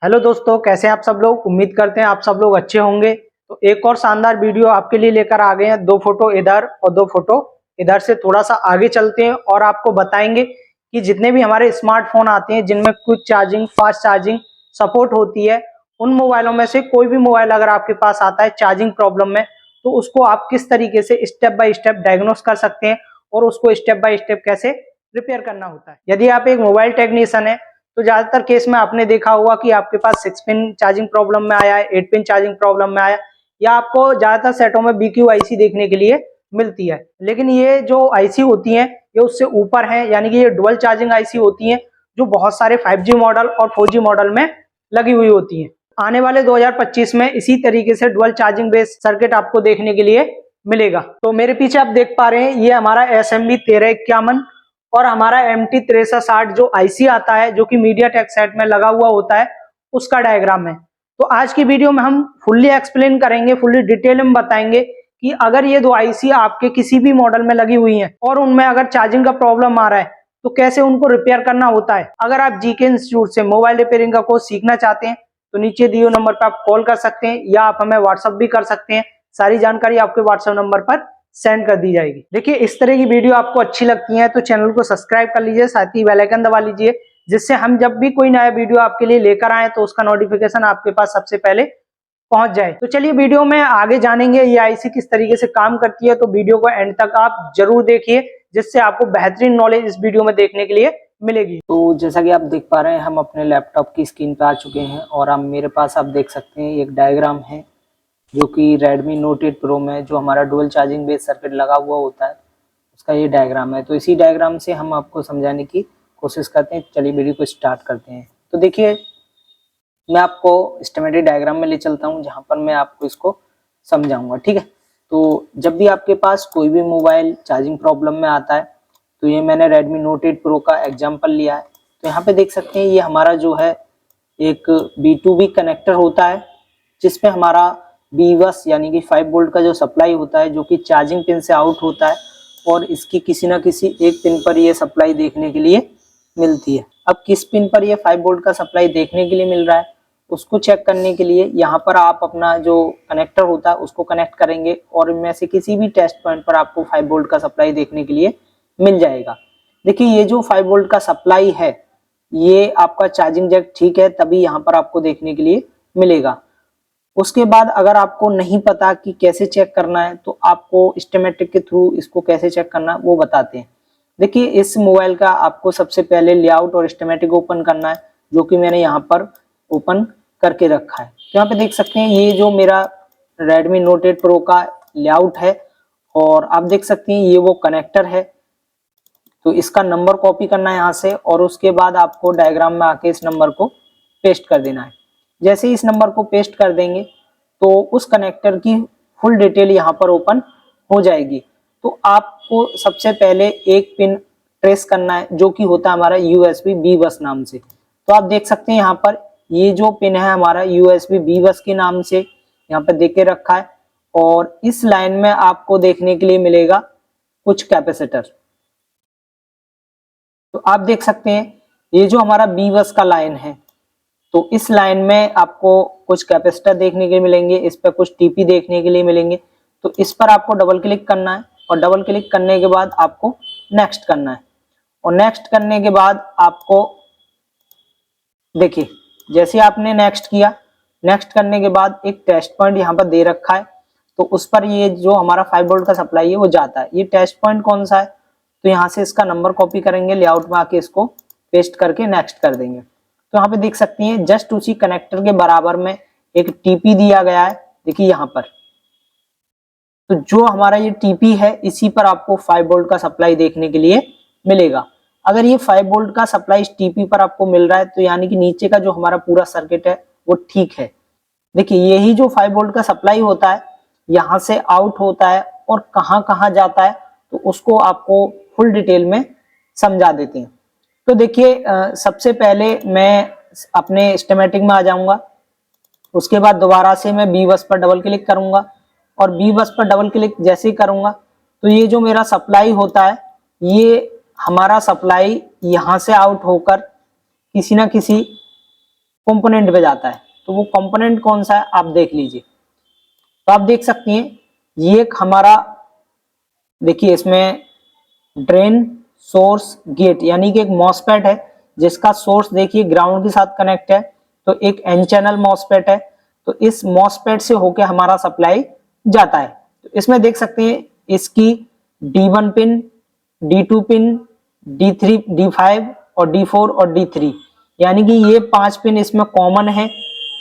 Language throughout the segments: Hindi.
हेलो दोस्तों, कैसे हैं आप सब लोग। उम्मीद करते हैं आप सब लोग अच्छे होंगे। तो एक और शानदार वीडियो आपके लिए लेकर आ गए हैं। दो फोटो इधर और दो फोटो इधर से थोड़ा सा आगे चलते हैं और आपको बताएंगे कि जितने भी हमारे स्मार्टफोन आते हैं जिनमें quick charging, fast charging support होती है, उन मोबाइलों में से कोई भी मोबाइल अगर आपके पास आता है चार्जिंग प्रॉब्लम में, तो उसको आप किस तरीके से स्टेप बाय स्टेप डायग्नोस कर सकते हैं और उसको स्टेप बाय स्टेप कैसे रिपेयर करना होता है। यदि आप एक मोबाइल टेक्नीशियन है तो ज्यादातर केस में आपने देखा होगा कि आपके पास 6 पिन चार्जिंग प्रॉब्लम में आया है, 8 पिन चार्जिंग प्रॉब्लम में आया, या आपको ज्यादातर सेटों में BQ आईसी देखने के लिए मिलती है। लेकिन ये जो आईसी होती हैं ये उससे ऊपर है, यानी कि ये डुअल चार्जिंग आईसी होती हैं जो बहुत सारे 5G मॉडल और 4G मॉडल में लगी हुई होती हैं। आने वाले 2025 में इसी तरीके से डुअल चार्जिंग बेस्ड सर्किट आपको देखने के लिए मिलेगा। तो मेरे पीछे आप देख पा रहे हैं ये हमारा SMB 1351 और हमारा MT6360 जो आईसी आता है, जो कि मीडियाटेक सेट में लगा हुआ होता है, उसका डायग्राम है। तो आज की वीडियो में हम फुल्ली एक्सप्लेन करेंगे, फुल्ली डिटेल में बताएंगे कि अगर ये दो आईसी आपके किसी भी मॉडल में लगी हुई हैं और उनमें अगर चार्जिंग का प्रॉब्लम आ रहा है तो कैसे उनको रिपेयर करना होता है। अगर आप GK इंस्टीट्यूट से मोबाइल रिपेयरिंग का कोर्स सीखना चाहते हैं तो नीचे दिए नंबर पर आप कॉल कर सकते हैं या आप हमें व्हाट्सएप भी कर सकते हैं। सारी जानकारी आपके व्हाट्सएप नंबर पर सेंड कर दी जाएगी। देखिए, इस तरह की वीडियो आपको अच्छी लगती है तो चैनल को सब्सक्राइब कर लीजिए, साथ ही बेल आइकन दबा लीजिए, जिससे हम जब भी कोई नया वीडियो आपके लिए लेकर आए तो उसका नोटिफिकेशन आपके पास सबसे पहले पहुंच जाए। तो चलिए वीडियो में आगे जानेंगे ये आईसी किस तरीके से काम करती है। तो वीडियो को एंड तक आप जरूर देखिए, जिससे आपको बेहतरीन नॉलेज इस वीडियो में देखने के लिए मिलेगी। तो जैसा कि आप देख पा रहे हैं हम अपने लैपटॉप की स्क्रीन पे आ चुके हैं और हम मेरे पास आप देख सकते हैं एक डायग्राम है जो कि Redmi Note 8 Pro में जो हमारा डुअल चार्जिंग बेस सर्किट लगा हुआ होता है उसका ये डायग्राम है। तो इसी डायग्राम से हम आपको समझाने की कोशिश करते हैं। चलिए वीडियो को स्टार्ट करते हैं। तो देखिए, मैं आपको स्कीमेटिक डायग्राम में ले चलता हूँ जहाँ पर मैं आपको इसको समझाऊंगा, ठीक है। तो जब भी आपके पास कोई भी मोबाइल चार्जिंग प्रॉब्लम में आता है, तो ये मैंने Redmi Note 8 Pro का एग्जांपल लिया है। तो यहाँ पे देख सकते हैं ये हमारा जो है एक B2B कनेक्टर होता है जिसपे हमारा B-बस यानी कि 5 वोल्ट का जो सप्लाई होता है जो कि चार्जिंग पिन से आउट होता है और इसकी किसी ना किसी एक पिन पर ये सप्लाई देखने के लिए मिलती है। अब किस पिन पर ये 5 वोल्ट का सप्लाई देखने के लिए मिल रहा है उसको चेक करने के लिए यहाँ पर आप अपना जो कनेक्टर होता है उसको कनेक्ट करेंगे और इनमें से किसी भी टेस्ट पॉइंट पर आपको 5 वोल्ट का सप्लाई देखने के लिए मिल जाएगा। देखिए, ये जो 5 वोल्ट का सप्लाई है ये आपका चार्जिंग जैक ठीक है तभी यहाँ पर आपको देखने के लिए मिलेगा। उसके बाद अगर आपको नहीं पता कि कैसे चेक करना है तो आपको स्कीमेटिक के थ्रू इसको कैसे चेक करना है वो बताते हैं। देखिए, इस मोबाइल का आपको सबसे पहले लेआउट और स्कीमेटिक ओपन करना है जो कि मैंने यहाँ पर ओपन करके रखा है। तो यहाँ पे देख सकते हैं ये जो मेरा Redmi Note 8 Pro का लेआउट है और आप देख सकते हैं ये वो कनेक्टर है। तो इसका नंबर कॉपी करना है यहाँ से और उसके बाद आपको डायग्राम में आके इस नंबर को पेस्ट कर देना है। जैसे ही इस नंबर को पेस्ट कर देंगे तो उस कनेक्टर की फुल डिटेल यहाँ पर ओपन हो जाएगी। तो आपको सबसे पहले एक पिन ट्रेस करना है जो कि होता है हमारा USB B-बस नाम से। तो आप देख सकते हैं यहाँ पर ये जो पिन है हमारा USB B-बस के नाम से यहाँ पर देख के रखा है और इस लाइन में आपको देखने के लिए मिलेगा कुछ कैपेसिटर। तो आप देख सकते हैं ये जो हमारा B-बस का लाइन है तो इस लाइन में आपको कुछ कैपेसिटर देखने के लिए मिलेंगे, इस पर कुछ TP देखने के लिए मिलेंगे। तो इस पर आपको डबल क्लिक करना है और डबल क्लिक करने के बाद आपको नेक्स्ट करना है और नेक्स्ट करने के बाद आपको देखिए जैसे आपने नेक्स्ट किया, नेक्स्ट करने के बाद एक टेस्ट पॉइंट यहाँ पर दे रखा है तो उस पर ये जो हमारा 5 वोल्ट का सप्लाई है वो जाता है। ये टेस्ट पॉइंट कौन सा है तो यहाँ से इसका नंबर कॉपी करेंगे, लेआउट में आके इसको पेस्ट करके नेक्स्ट कर देंगे। तो यहाँ पे देख सकते हैं जस्ट उसी कनेक्टर के बराबर में एक TP दिया गया है। देखिए यहाँ पर तो जो हमारा ये TP है इसी पर आपको 5 वोल्ट का सप्लाई देखने के लिए मिलेगा। अगर ये 5 वोल्ट का सप्लाई इस TP पर आपको मिल रहा है तो यानी कि नीचे का जो हमारा पूरा सर्किट है वो ठीक है। देखिए, यही जो 5 वोल्ट का सप्लाई होता है यहाँ से आउट होता है और कहाँ कहाँ जाता है तो उसको आपको फुल डिटेल में समझा देते हैं। तो देखिए, सबसे पहले मैं अपने स्कीमेटिक में आ जाऊंगा, उसके बाद दोबारा से मैं B-बस पर डबल क्लिक करूंगा और B-बस पर डबल क्लिक जैसे ही करूंगा तो ये जो मेरा सप्लाई होता है ये हमारा सप्लाई यहाँ से आउट होकर किसी ना किसी कंपोनेंट पे जाता है। तो वो कंपोनेंट कौन सा है आप देख लीजिए। तो आप देख सकते हैं ये एक हमारा, देखिए इसमें ड्रेन, सोर्स, गेट, यानी कि एक मॉसफेट है जिसका सोर्स देखिए ग्राउंड के साथ कनेक्ट है। तो एक एन चैनल मॉसफेट है। तो इस मॉसफेट से होके हमारा सप्लाई जाता है। तो इसमें देख सकते हैं इसकी D1 pin, D2 pin, D3, D5 और D4 और D3, यानी कि ये 5 पिन इसमें कॉमन है।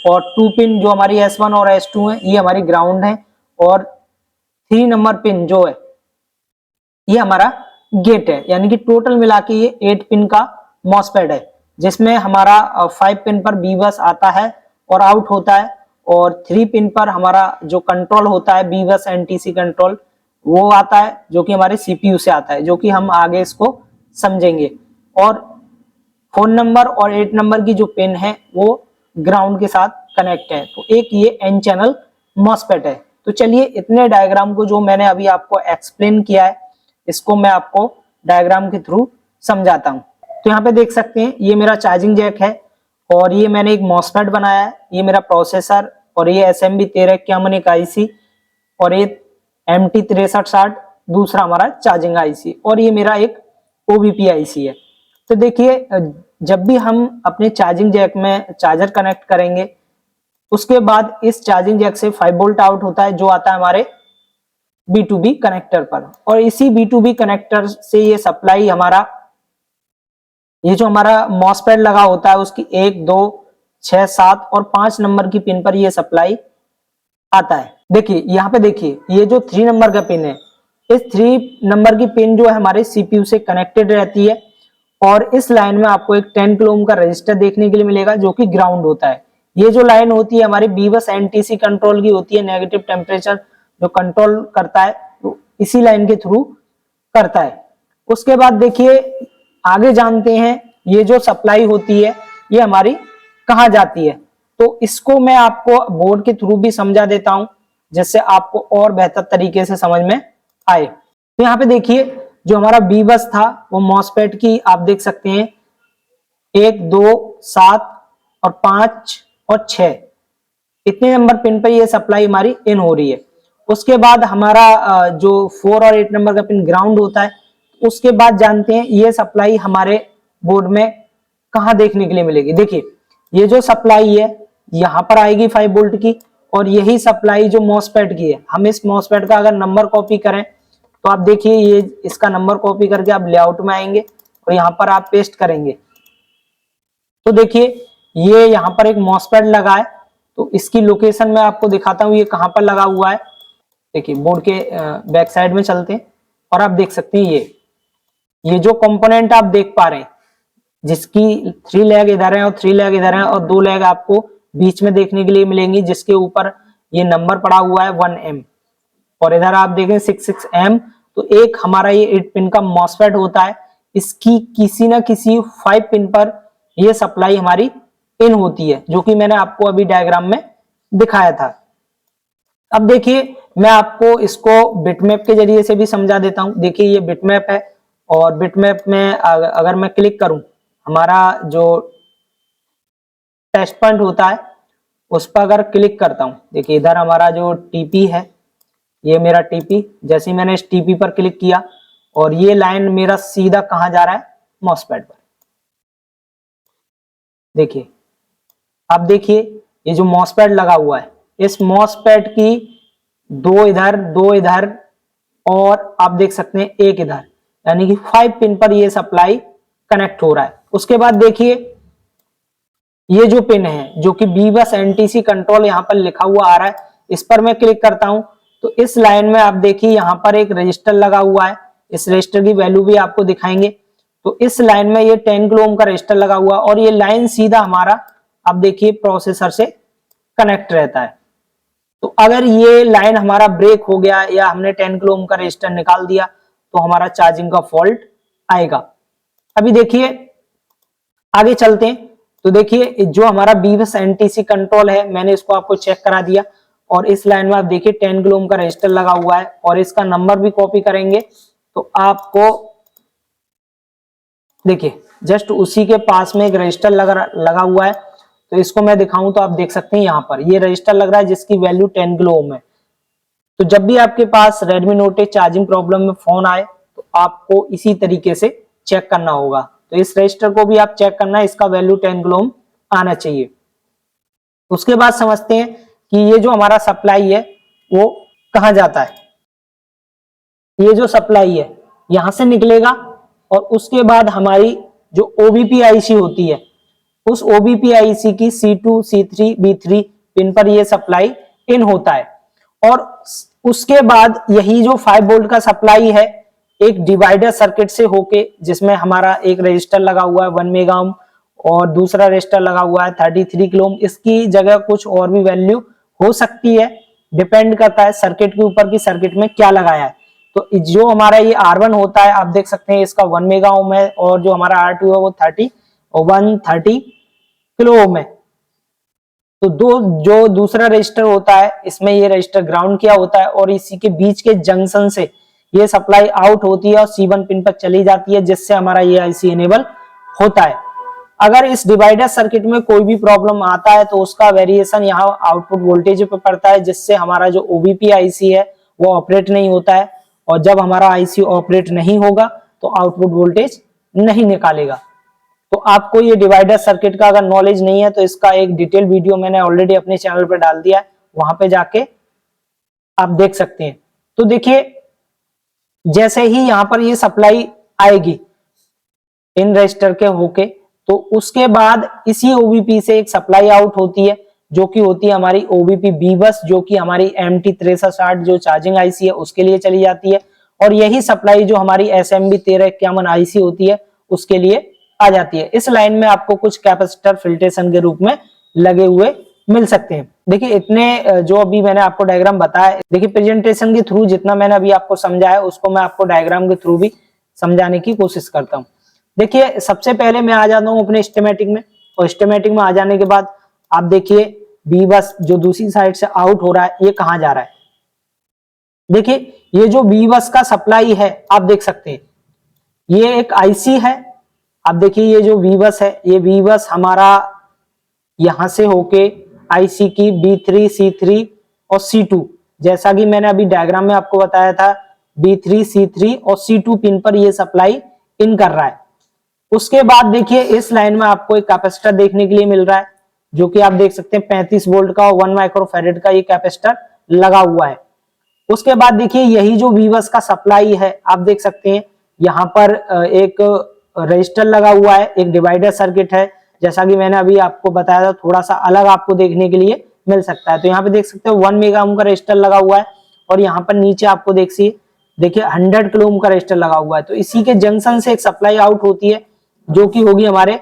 और 2 पिन जो हमारी S1 और S2 है ये हमारी ग्राउंड है। और 3 नंबर पिन जो है ये हमारा गेट है, यानी कि टोटल मिला के ये 8 पिन का मॉसफेट है, जिसमें हमारा 5 पिन पर बी बस आता है और आउट होता है। और 3 पिन पर हमारा जो कंट्रोल होता है बी बस एनटीसी कंट्रोल वो आता है, जो कि हमारे सीपीयू से आता है, जो कि हम आगे इसको समझेंगे। और 4 नंबर और 8 नंबर की जो पिन है वो ग्राउंड के साथ कनेक्ट है। तो एक ये एन चैनल मॉसफेट है। तो चलिए इतने डायग्राम को जो मैंने अभी आपको एक्सप्लेन किया है इसको मैं आपको डायग्राम के थ्रू समझाता हूं। तो यहाँ पे देख सकते हैं ये मेरा चार्जिंग जैक है और ये मैंने एक मॉसफेट बनाया है, ये मेरा प्रोसेसर और ये SMB 1351 एक आईसी और ये MT 6360 दूसरा हमारा चार्जिंग आईसी और ये मेरा एक OBP आईसी है। तो देखिए जब भी हम अपने चार्जिंग जैक में चार्जर कनेक्ट करेंगे उसके बाद इस चार्जिंग जैक से 5 वोल्ट आउट होता है जो आता है हमारे B2B कनेक्टर पर। और इसी B2B कनेक्टर से ये सप्लाई हमारा, ये जो हमारा मॉसफेट लगा होता है उसकी 1, 2, 6, 7 और 5 नंबर की पिन पर ये सप्लाई आता है। देखिए यहाँ पे देखिए ये जो 3 नंबर का पिन है, इस 3 नंबर की पिन जो है हमारे सीपीयू से कनेक्टेड रहती है। और इस लाइन में आपको एक 10 किलो ओम का रजिस्टर देखने के लिए मिलेगा जो कि ग्राउंड होता है। ये जो लाइन होती है हमारी बी बस एनटीसी कंट्रोल की होती है, नेगेटिव टेम्परेचर जो कंट्रोल करता है तो इसी लाइन के थ्रू करता है। उसके बाद देखिए आगे जानते हैं ये जो सप्लाई होती है ये हमारी कहाँ जाती है। तो इसको मैं आपको बोर्ड के थ्रू भी समझा देता हूं जिससे आपको और बेहतर तरीके से समझ में आए। तो यहाँ पे देखिए जो हमारा बी बस था वो मॉसफेट की आप देख सकते हैं 1, 2, 7 और 5 और 6 इतने नंबर पिन पर ये सप्लाई हमारी इन हो रही है। उसके बाद हमारा जो 4 और 8 नंबर का पिन ग्राउंड होता है। उसके बाद जानते हैं ये सप्लाई हमारे बोर्ड में कहाँ देखने के लिए मिलेगी। देखिए ये जो सप्लाई है यहाँ पर आएगी 5 वोल्ट की और यही सप्लाई जो मॉसफेट की है, हम इस मॉसफेट का अगर नंबर कॉपी करें तो आप देखिए ये इसका नंबर कॉपी करके आप लेआउट में आएंगे और यहाँ पर आप पेस्ट करेंगे तो देखिए ये यहाँ पर एक मॉसफेट लगा है। तो इसकी लोकेशन मैं आपको दिखाता हूँ ये कहाँ पर लगा हुआ है। देखिए बोर्ड के बैक साइड में चलते हैं और आप देख सकते हैं ये जो कंपोनेंट आप देख पा रहे हैं जिसकी 3 लेग इधर है और 3 लेग इधर है और 2 लेग आपको बीच में देखने के लिए मिलेंगी जिसके ऊपर ये नंबर पड़ा हुआ है 1M और इधर आप देखें 66M। तो एक हमारा ये 8 पिन का मॉसफेट होता है, इसकी किसी ना किसी 5 पिन पर ये सप्लाई हमारी इन होती है जो कि मैंने आपको अभी डायग्राम में दिखाया था। अब देखिए मैं आपको इसको बिटमैप के जरिए से भी समझा देता हूं। देखिए ये बिटमैप है और बिटमैप में अगर मैं क्लिक करूं हमारा जो टेस्ट पॉइंट होता है उस पर अगर क्लिक करता हूं, देखिए इधर हमारा जो टीपी है ये मेरा टीपी, जैसे ही मैंने इस टीपी पर क्लिक किया और ये लाइन मेरा सीधा कहां जा रहा है मॉसफेट पर। देखिए अब देखिए ये जो मॉसफेट लगा हुआ है इस मॉसफेट की 2 इधर और आप देख सकते हैं 1 इधर, यानी कि 5 पिन पर ये सप्लाई कनेक्ट हो रहा है। उसके बाद देखिए ये जो पिन है जो कि बी बस एनटीसी कंट्रोल यहाँ पर लिखा हुआ आ रहा है, इस पर मैं क्लिक करता हूं तो इस लाइन में आप देखिए यहाँ पर एक रजिस्टर लगा हुआ है, इस रजिस्टर की वैल्यू भी आपको दिखाएंगे। तो इस लाइन में ये 10 किलो ओम का रजिस्टर लगा हुआ और ये लाइन सीधा हमारा आप देखिए प्रोसेसर से कनेक्ट रहता है। तो अगर ये लाइन हमारा ब्रेक हो गया या हमने 10 किलो ओम का रजिस्टर निकाल दिया तो हमारा चार्जिंग का फॉल्ट आएगा। अभी देखिए आगे चलते हैं। तो देखिए जो हमारा बी बस एनटीसी कंट्रोल है मैंने इसको आपको चेक करा दिया और इस लाइन में आप देखिए 10 किलो ओम का रजिस्टर लगा हुआ है और इसका नंबर भी कॉपी करेंगे तो आपको देखिए जस्ट उसी के पास में एक रजिस्टर लगा हुआ है तो इसको मैं दिखाऊं तो आप देख सकते हैं यहाँ पर ये रजिस्टर लग रहा है जिसकी वैल्यू 10 किलो ओम है। तो जब भी आपके पास Redmi Note 8 चार्जिंग प्रॉब्लम में फोन आए तो आपको इसी तरीके से चेक करना होगा। तो इस रजिस्टर को भी आप चेक करना है, इसका वैल्यू 10 किलो ओम आना चाहिए। उसके बाद समझते हैं कि ये जो हमारा सप्लाई है वो कहाँ जाता है। ये जो सप्लाई है यहां से निकलेगा और उसके बाद हमारी जो OBP IC होती है उस OBP IC की C2, C3, B3 पिन पर ये सप्लाई इन होता है। और उसके बाद यही जो 5 वोल्ट का सप्लाई है एक डिवाइडर सर्किट से होके, जिसमें हमारा एक रजिस्टर लगा हुआ है 1 मेगा ओम और दूसरा रजिस्टर लगा हुआ है 33 किलो ओम। इसकी जगह कुछ और भी वैल्यू हो सकती है, डिपेंड करता है सर्किट के ऊपर कि सर्किट में क्या लगाया है। तो जो हमारा ये R1 होता है आप देख सकते हैं इसका 1 मेगा ओम है और जो हमारा R2 है वो 130 किलो ओम है। तो जो दूसरा रजिस्टर होता है इसमें ये रजिस्टर ग्राउंड किया होता है और इसी के बीच के जंक्शन से ये सप्लाई आउट होती है और C1 पिन पर चली जाती है, जिससे हमारा ये IC इनेबल होता है। अगर इस डिवाइडर सर्किट में कोई भी प्रॉब्लम आता है तो उसका वेरिएशन यहाँ आउटपुट वोल्टेज पे पड़ता है, जिससे हमारा जो OBP IC है वो ऑपरेट नहीं होता है और जब हमारा IC ऑपरेट नहीं होगा तो आउटपुट वोल्टेज नहीं निकालेगा। तो आपको ये डिवाइडर सर्किट का अगर नॉलेज नहीं है तो इसका एक डिटेल वीडियो मैंने ऑलरेडी अपने चैनल पर डाल दिया है, वहां पे जाके आप देख सकते हैं। तो देखिए जैसे ही यहां पर ये सप्लाई आएगी इन रजिस्टर के होके तो उसके बाद इसी OBP से एक सप्लाई आउट होती है जो कि होती है हमारी OBP B बस, जो कि हमारी MT6360 जो चार्जिंग IC है उसके लिए चली जाती है। और यही सप्लाई जो हमारी SMB 1351 IC होती है उसके लिए आ जाती है। इस लाइन में आपको कुछ कैपेसिटर फिल्ट्रेशन के रूप में लगे हुए मिल सकते हैं। देखिए इतने जो अभी मैंने आपको डायग्राम बताया, देखिए प्रेजेंटेशन के थ्रू जितना मैंने अभी आपको समझाया उसको मैं आपको डायग्राम के थ्रू भी समझाने की कोशिश करता हूँ। देखिए सबसे पहले मैं आ जाता हूँ अपने स्कीमेटिक में, और स्कीमेटिक में आ जाने के बाद आप देखिए बी बस जो दूसरी साइड से आउट हो रहा है ये कहाँ जा रहा है। देखिए ये जो बी बस का सप्लाई है आप देख सकते हैं ये एक IC है। आप देखिए ये जो बी बस है ये बी बस हमारा यहां से होके IC की B3, C3 और C2, जैसा कि मैंने अभी डायग्राम में आपको बताया था B3, C3 और C2 पिन पर ये सप्लाई इन कर रहा है। उसके बाद देखिए इस लाइन में आपको एक कैपेसिटर देखने के लिए मिल रहा है जो कि आप देख सकते हैं 35 वोल्ट का और 1 माइक्रोफैरेड का ये कैपेसिटर लगा हुआ है। उसके बाद देखिए यही जो वीबस का सप्लाई है आप देख सकते हैं यहाँ पर एक रजिस्टर लगा हुआ है, एक डिवाइडर सर्किट है, जैसा कि मैंने अभी आपको बताया था थोड़ा सा अलग आपको देखने के लिए मिल सकता है। तो यहाँ पे देख सकते हो 1 मेगा ओम का रजिस्टर लगा हुआ है और यहाँ पर नीचे आपको देखिए 100 किलो ओम का रजिस्टर लगा हुआ है। तो इसी के जंक्शन से एक सप्लाई आउट होती है जो कि होगी हमारे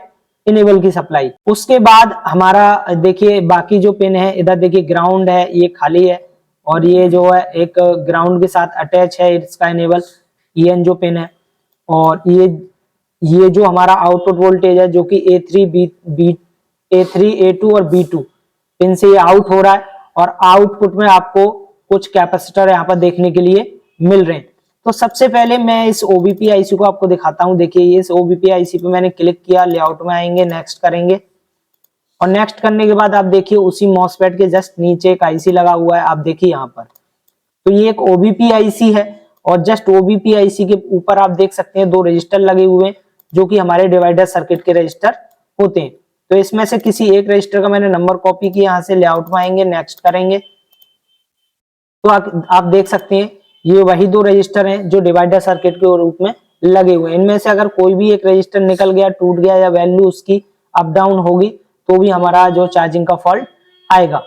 इनेबल की सप्लाई। उसके बाद हमारा देखिए बाकी जो पिन है, इधर देखिए ग्राउंड है, ये खाली है और ये जो है एक ग्राउंड के साथ अटैच है इसका इनेबल EN जो पिन है। और ये जो हमारा आउटपुट वोल्टेज है जो कि A3, A2 और B2 पिन से ये आउट हो रहा है और आउटपुट में आपको कुछ कैपेसिटर यहाँ पर देखने के लिए मिल रहे हैं। तो सबसे पहले मैं इस OBP IC को आपको दिखाता हूँ। देखिए ये इस OBP IC पे मैंने क्लिक किया, लेआउट में आएंगे, नेक्स्ट करेंगे और नेक्स्ट करने के बाद आप देखिए उसी मॉसफेट के जस्ट नीचे एक IC लगा हुआ है, आप देखिए यहाँ पर। तो ये एक OBP IC है और जस्ट OBP IC के ऊपर आप देख सकते हैं 2 रजिस्टर लगे हुए हैं जो कि हमारे डिवाइडर सर्किट के रजिस्टर होते हैं। तो इसमें से किसी एक रजिस्टर का मैंने नंबर कॉपी किया, यहाँ से लेआउट में आएंगे, नेक्स्ट करेंगे तो आप देख सकते हैं ये वही 2 रजिस्टर हैं जो डिवाइडर सर्किट के रूप में लगे हुए हैं। इनमें से अगर कोई भी एक रजिस्टर निकल गया, टूट गया या वैल्यू उसकी अप डाउन होगी तो भी हमारा जो चार्जिंग का फॉल्ट आएगा।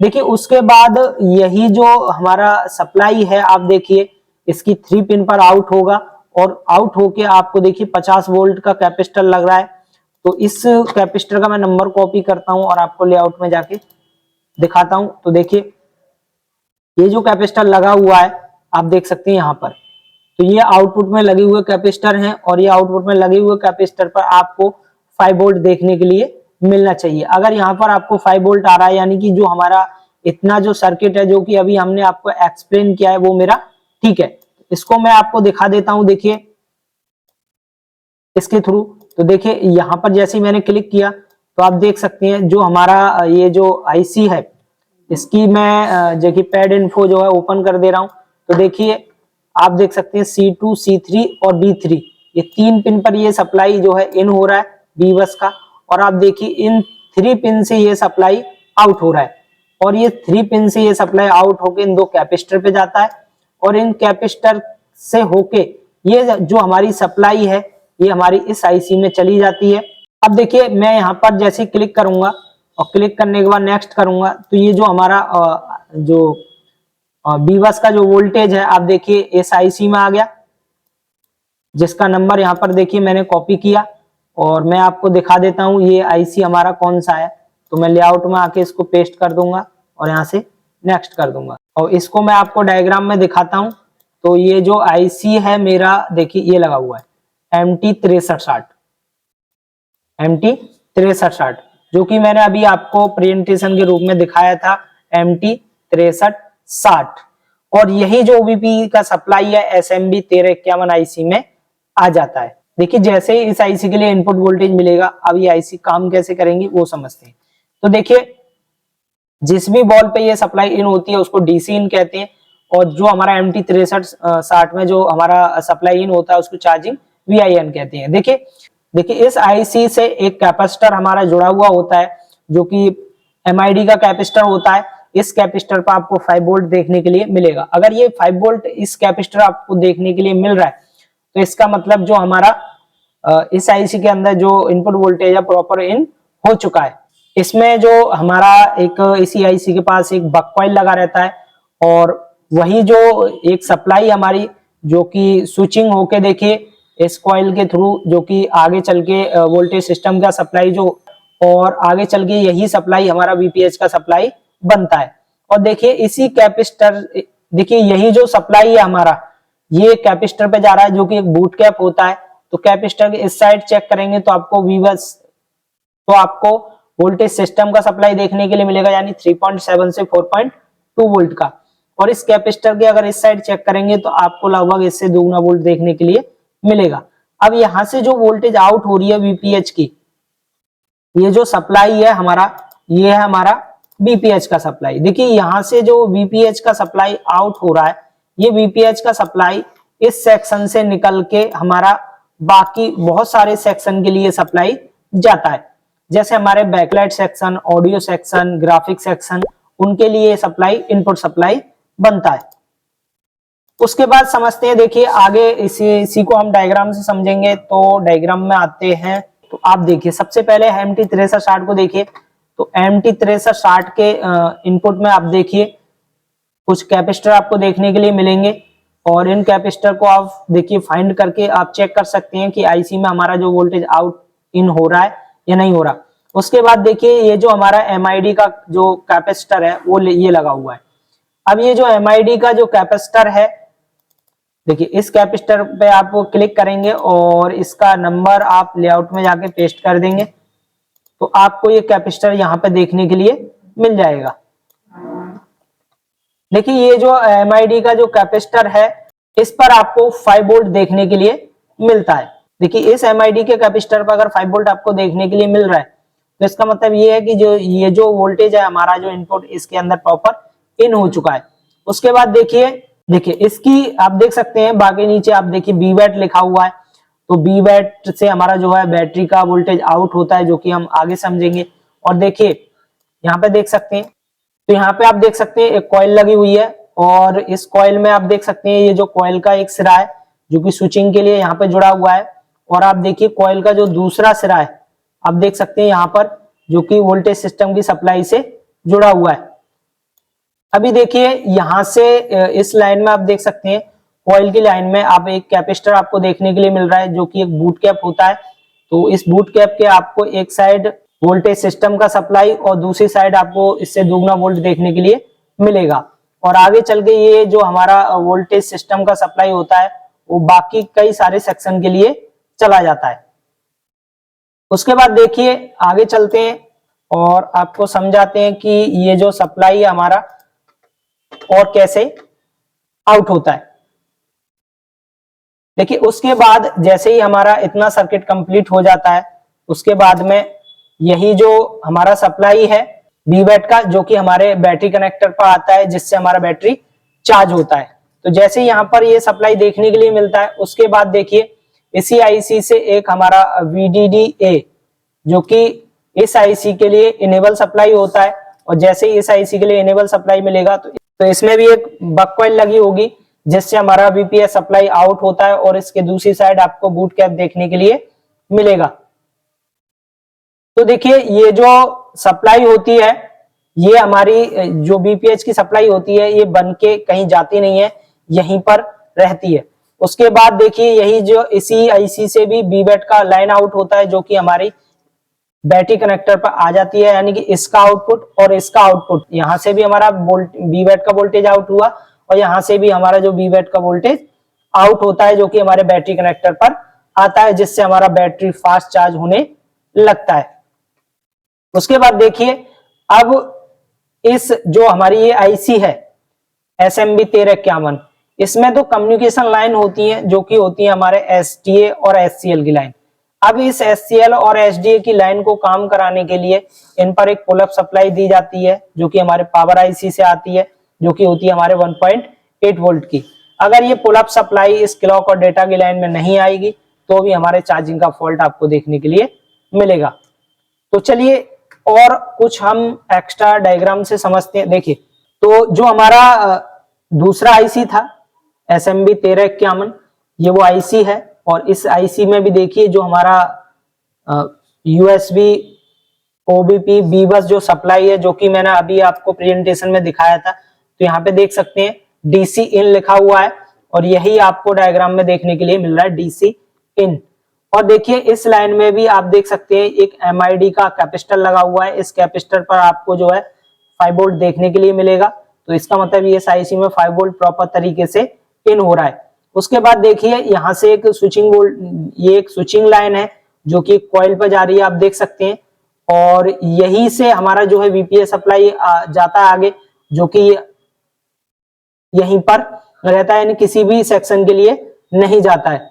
देखिए उसके बाद यही जो हमारा सप्लाई है आप देखिए इसकी 3 पिन पर आउट होगा और आउट होके आपको देखिए 50 वोल्ट का कैपेसिटर लग रहा है। तो इस कैपेसिटर का मैं नंबर कॉपी करता हूं और आपको लेआउट में जाके दिखाता हूं। तो देखिए ये जो कैपेसिटर लगा हुआ है आप देख सकते हैं यहाँ पर, तो ये आउटपुट में लगे हुए कैपेसिटर हैं और ये आउटपुट में लगे हुए कैपेसिटर पर आपको 5 वोल्ट देखने के लिए मिलना चाहिए। अगर यहाँ पर आपको 5 वोल्ट आ रहा है यानी कि जो हमारा इतना जो सर्किट है जो कि अभी हमने आपको एक्सप्लेन किया है वो मेरा ठीक है। इसको मैं आपको दिखा देता हूं, देखिए इसके थ्रू। तो देखिए यहाँ पर जैसे ही मैंने क्लिक किया तो आप देख सकते हैं जो हमारा ये जो आईसी है, इसकी मैं जबकि पैड इन्फो जो है ओपन कर दे रहा हूं, तो देखिए आप देख सकते हैं C2, C3 और B3, ये 3 पिन पर ये सप्लाई जो है इन हो रहा है बी बस का, और आप देखिए इन 3 पिन से ये सप्लाई आउट हो रहा है, और ये 3 पिन से ये सप्लाई आउट होके इन 2 कैपेसिटर पे जाता है, और इन कैपेसिटर से होके ये जो हमारी सप्लाई है ये हमारी इस आईसी में चली जाती है। अब देखिए मैं यहाँ पर जैसे क्लिक करूंगा और क्लिक करने के बाद नेक्स्ट करूंगा, तो ये जो हमारा जो बीबस का जो वोल्टेज है आप देखिए इस आईसी में आ गया, जिसका नंबर यहाँ पर देखिए मैंने कॉपी किया, और मैं आपको दिखा देता हूँ ये आईसी हमारा कौन सा है। तो मैं लेआउट में आके इसको पेस्ट कर दूंगा और यहाँ से नेक्स्ट कर दूंगा, और इसको मैं आपको डायग्राम में दिखाता हूँ। तो ये जो आईसी है मेरा देखिए ये लगा हुआ है MT6360, MT6360, जो कि मैंने अभी आपको प्रेजेंटेशन के रूप में दिखाया था MT6360, और यही जो ओबीपी का सप्लाई है SMB 1351 आईसी में आ जाता है। देखिए जैसे ही इस आईसी के लिए इनपुट वोल्टेज मिलेगा, अब ये आईसी काम कैसे करेंगी वो समझते हैं। तो देखिए जिस भी बॉल पे ये सप्लाई इन होती है उसको डीसी इन कहते हैं, और जो हमारा MT6360 में जो हमारा सप्लाई इन होता है उसको चार्जिंग VIN कहते हैं। देखिए इस आईसी से एक कैपेसिटर हमारा जुड़ा हुआ होता है जो कि MID का कैपेसिटर होता है। इस कैपेसिटर पर आपको 5 वोल्ट देखने के लिए मिलेगा। अगर ये 5 वोल्ट इस कैपेसिटर आपको देखने के लिए मिल रहा है तो इसका मतलब जो हमारा इस आईसी के अंदर जो इनपुट वोल्टेज है प्रॉपर इन हो चुका है। इसमें जो हमारा एक इसी आईसी के पास एक बक कॉइल लगा रहता है, और वही जो एक सप्लाई हमारी जो कि स्विचिंग होके देखिए इस कॉइल के थ्रू जो कि आगे चल के वोल्टेज सिस्टम का सप्लाई जो, और आगे चल के यही सप्लाई हमारा VPH का सप्लाई बनता है। और देखिए इसी कैपेसिटर, देखिए यही जो सप्लाई है हमारा ये कैपेसिटर पे जा रहा है जो कि एक बूट कैप होता है। तो कैपेसिटर के इस साइड चेक करेंगे तो आपको आपको वोल्टेज सिस्टम का सप्लाई देखने के लिए मिलेगा, यानी 3.7 से 4.2 वोल्ट का। और इस कैपेसिटर के अगर इस साइड चेक करेंगे तो आपको लगभग इससे दुगना वोल्ट देखने के लिए मिलेगा। अब यहां से जो वोल्टेज आउट हो रही है VPH की, ये जो सप्लाई है हमारा, ये है हमारा VPH का सप्लाई। देखिए यहां से जो VPH का सप्लाई आउट हो रहा है, ये VPH का सप्लाई इस सेक्शन से निकल के हमारा बाकी बहुत सारे सेक्शन के लिए सप्लाई जाता है। जैसे हमारे backlight section, audio section, graphic section, उनके लिए सप्लाई इनपुट सप्लाई बनता है। उसके बाद समझते हैं, देखिए आगे इसी को हम डायग्राम से समझेंगे। तो डायग्राम में आते हैं, तो आप देखिए सबसे पहले MT6360 को देखिए। तो MT6360 के इनपुट में आप देखिए कुछ कैपेसिटर आपको देखने के लिए मिलेंगे, और इन कैपेसिटर को आप देखिए फाइंड करके आप चेक कर सकते हैं कि आईसी में हमारा जो वोल्टेज आउट इन हो रहा है या नहीं हो रहा। उसके बाद देखिए ये जो हमारा MID का जो कैपेसिटर है वो ये लगा हुआ है। अब ये जो MID का जो कैपेसिटर है, देखिए इस कैपेसिटर पे आप क्लिक करेंगे और इसका नंबर आप लेआउट में जाके पेस्ट कर देंगे, तो आपको ये कैपेसिटर यहाँ पे देखने के लिए मिल जाएगा। देखिए ये जो MID का जो कैपेसिटर है, इस पर आपको 5 वोल्ट देखने के लिए मिलता है। देखिए इस MID के कैपेसिटर पर अगर 5 वोल्ट आपको देखने के लिए मिल रहा है, तो इसका मतलब ये है कि ये जो वोल्टेज है हमारा जो इनपुट इसके अंदर प्रॉपर इन हो चुका है। उसके बाद देखिए इसकी आप देख सकते हैं, बाकी नीचे आप देखिए BWAT लिखा हुआ है। तो BWAT से हमारा जो है बैटरी का वोल्टेज आउट होता है, जो कि हम आगे समझेंगे। और देखिए यहाँ पे देख सकते हैं, तो यहाँ पे आप देख सकते हैं एक कॉइल लगी हुई है, और इस कॉइल में आप देख सकते हैं ये जो कॉइल का एक सिरा है जो कि स्विचिंग के लिए यहाँ पे जुड़ा हुआ है। और आप देखिए कॉइल का जो दूसरा सिरा है आप देख सकते हैं यहाँ पर, जो कि वोल्टेज सिस्टम की सप्लाई से जुड़ा हुआ है। अभी देखिए यहाँ से इस लाइन में आप देख सकते हैं कॉइल की लाइन में आप एक कैपेसिटर आपको देखने के लिए मिल रहा है, जो कि एक बूट कैप होता है। तो इस बूट कैप के आपको एक साइड वोल्टेज सिस्टम का सप्लाई और दूसरी साइड आपको इससे दुगना वोल्ट देखने के लिए मिलेगा। और आगे चल के ये जो हमारा वोल्टेज सिस्टम का सप्लाई होता है वो बाकी कई सारे सेक्शन के लिए चला जाता है। उसके बाद देखिए आगे चलते हैं और आपको समझाते हैं कि ये जो सप्लाई है हमारा और कैसे आउट होता है। देखिए उसके बाद जैसे ही हमारा इतना सर्किट कंप्लीट हो जाता है, उसके बाद में यही जो हमारा सप्लाई है बीबैट का, जो कि हमारे बैटरी कनेक्टर पर आता है, जिससे हमारा बैटरी चार्ज होता है। तो जैसे यहाँ पर ये सप्लाई देखने के लिए मिलता है, उसके बाद देखिए इसी आईसी से एक हमारा VDDA, जो कि इस आईसी के लिए इनेबल सप्लाई होता है, और जैसे ही इस आईसी के लिए इनेबल सप्लाई मिलेगा तो इसमें भी एक बक कॉइल लगी होगी, जिससे हमारा VPS सप्लाई आउट होता है, और इसके दूसरी साइड आपको बूट कैप देखने के लिए मिलेगा। तो देखिए ये जो सप्लाई होती है, ये हमारी जो BPH की सप्लाई होती है, ये बन के कहीं जाती नहीं है, यहीं पर रहती है। उसके बाद देखिए यही जो इसी आईसी से भी बीबैट का लाइन आउट होता है, जो कि हमारी बैटरी कनेक्टर पर आ जाती है, यानी कि इसका आउटपुट और इसका आउटपुट, यहां से भी हमारा बीबैट का वोल्टेज आउट हुआ, और यहां से भी हमारा जो बीबैट का वोल्टेज आउट होता है, जो कि हमारे बैटरी कनेक्टर पर आता है, जिससे हमारा बैटरी फास्ट चार्ज होने लगता है। उसके बाद देखिए अब इस जो हमारी ये आईसी है SMB 1351, इसमें तो कम्युनिकेशन लाइन होती है, जो कि होती है हमारे SDA और SCL की लाइन। अब इस SCL और SDA की लाइन को काम कराने के लिए इन पर एक पुल अप सप्लाई दी जाती है, जो कि हमारे पावर आईसी से आती है, जो कि होती है हमारे 1.8 वोल्ट की। अगर ये पुल अप सप्लाई इस क्लॉक और डेटा की लाइन में नहीं आएगी, तो भी हमारे चार्जिंग का फॉल्ट आपको देखने के लिए मिलेगा। तो चलिए और कुछ हम एक्स्ट्रा डायग्राम से समझते हैं। देखिए तो जो हमारा दूसरा आईसी था SMB 1351, ये वो आईसी है, और इस आईसी में भी देखिए जो हमारा USB OBP B-बस जो सप्लाई है, जो कि मैंने अभी आपको प्रेजेंटेशन में दिखाया था, तो यहाँ पे देख सकते हैं DC इन लिखा हुआ है, और यही आपको डायग्राम में देखने के लिए मिल रहा है DC इन। और देखिए इस लाइन में भी आप देख सकते हैं एक MID का कैपेसिटर लगा हुआ है। इस कैपेसिटर पर आपको जो है 5 वोल्ट देखने के लिए मिलेगा, तो इसका मतलब ये आईसी में 5 वोल्ट प्रॉपर तरीके से इन हो रहा है। उसके बाद देखिए यहाँ से एक स्विचिंग वोल्ट, ये एक स्विचिंग लाइन है, जो कि कॉइल पर जा रही है, आप देख सकते हैं, और यही से हमारा जो है VPS सप्लाई जाता है आगे, जो कि यहीं पर रहता है, यानी किसी भी सेक्शन के लिए नहीं जाता है।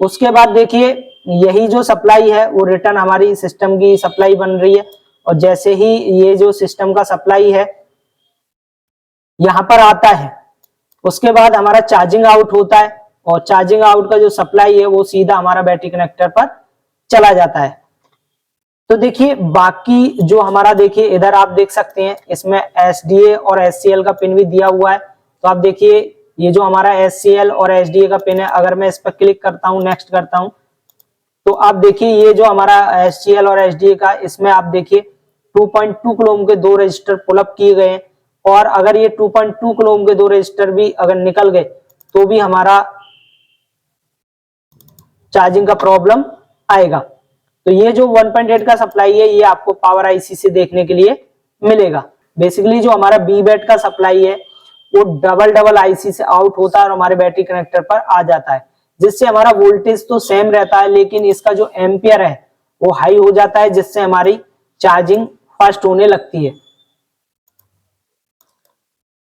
उसके बाद देखिए यही जो सप्लाई है वो रिटर्न हमारी सिस्टम की सप्लाई बन रही है, और जैसे ही ये जो सिस्टम का सप्लाई है यहां पर आता है, उसके बाद हमारा चार्जिंग आउट होता है, और चार्जिंग आउट का जो सप्लाई है वो सीधा हमारा बैटरी कनेक्टर पर चला जाता है। तो देखिए बाकी जो हमारा, देखिए इधर आप देख सकते हैं इसमें SDA और SCL का पिन भी दिया हुआ है। तो आप देखिए ये जो हमारा SCL और SDA का पिन है, अगर मैं इस पर क्लिक करता हूं, नेक्स्ट करता हूं, तो आप देखिए ये जो हमारा SCL और SDA का, इसमें आप देखिए 2.2 किलो ओम के 2 रजिस्टर पुल अप किए गए हैं, और अगर ये 2.2 किलो ओम के 2 रजिस्टर भी अगर निकल गए, तो भी हमारा चार्जिंग का प्रॉब्लम आएगा। तो ये जो 1.8 का सप्लाई है, ये आपको पावर आईसी से देखने के लिए मिलेगा। बेसिकली जो हमारा बीबैट का सप्लाई है वो डबल आईसी से आउट होता है और हमारे बैटरी कनेक्टर पर आ जाता है, जिससे हमारा वोल्टेज तो सेम रहता है, लेकिन इसका जो एम्पियर है वो हाई हो जाता है, जिससे हमारी चार्जिंग फास्ट होने लगती है।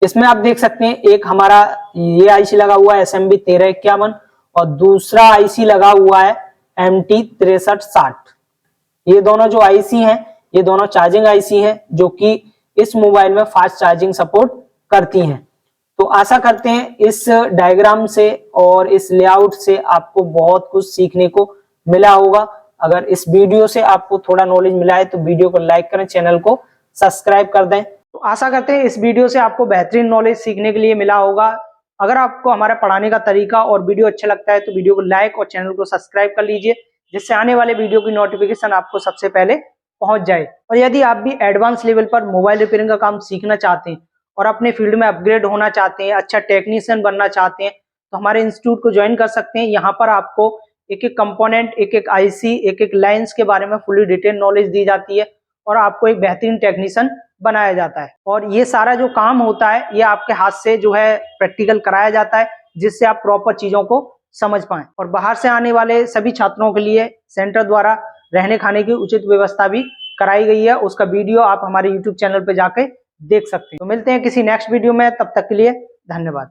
इसमें आप देख सकते हैं एक हमारा ये आईसी लगा हुआ है SMB 1351, और दूसरा आईसी लगा हुआ है MT 6360। ये दोनों जो आईसी हैं, ये दोनों चार्जिंग आईसी हैं, जो कि इस मोबाइल में फास्ट चार्जिंग सपोर्ट करती हैं। तो आशा करते हैं इस डायग्राम से और इस लेआउट से आपको बहुत कुछ सीखने को मिला होगा। अगर इस वीडियो से आपको थोड़ा नॉलेज मिला है तो वीडियो को लाइक करें, चैनल को सब्सक्राइब कर दें। तो आशा करते हैं इस वीडियो से आपको बेहतरीन नॉलेज सीखने के लिए मिला होगा। अगर आपको हमारा पढ़ाने का तरीका और वीडियो अच्छा लगता है तो वीडियो को लाइक और चैनल को सब्सक्राइब कर लीजिए, जिससे आने वाले वीडियो की नोटिफिकेशन आपको सबसे पहले पहुंच जाए। और यदि आप भी एडवांस लेवल पर मोबाइल रिपेयरिंग का काम सीखना चाहते हैं और अपने फील्ड में अपग्रेड होना चाहते हैं, अच्छा टेक्नीशियन बनना चाहते हैं, तो हमारे इंस्टीट्यूट को ज्वाइन कर सकते हैं। यहाँ पर आपको एक एक कंपोनेंट, एक एक आईसी, एक एक लाइन्स के बारे में फुली डिटेल नॉलेज दी जाती है और आपको एक बेहतरीन टेक्नीशियन बनाया जाता है। और ये सारा जो काम होता है ये आपके हाथ से जो है प्रैक्टिकल कराया जाता है, जिससे आप प्रॉपर चीजों को समझ पाएं। और बाहर से आने वाले सभी छात्रों के लिए सेंटर द्वारा रहने खाने की उचित व्यवस्था भी कराई गई है। उसका वीडियो आप हमारे YouTube चैनल पर जाके देख सकते हैं। तो मिलते हैं किसी नेक्स्ट वीडियो में, तब तक के लिए धन्यवाद।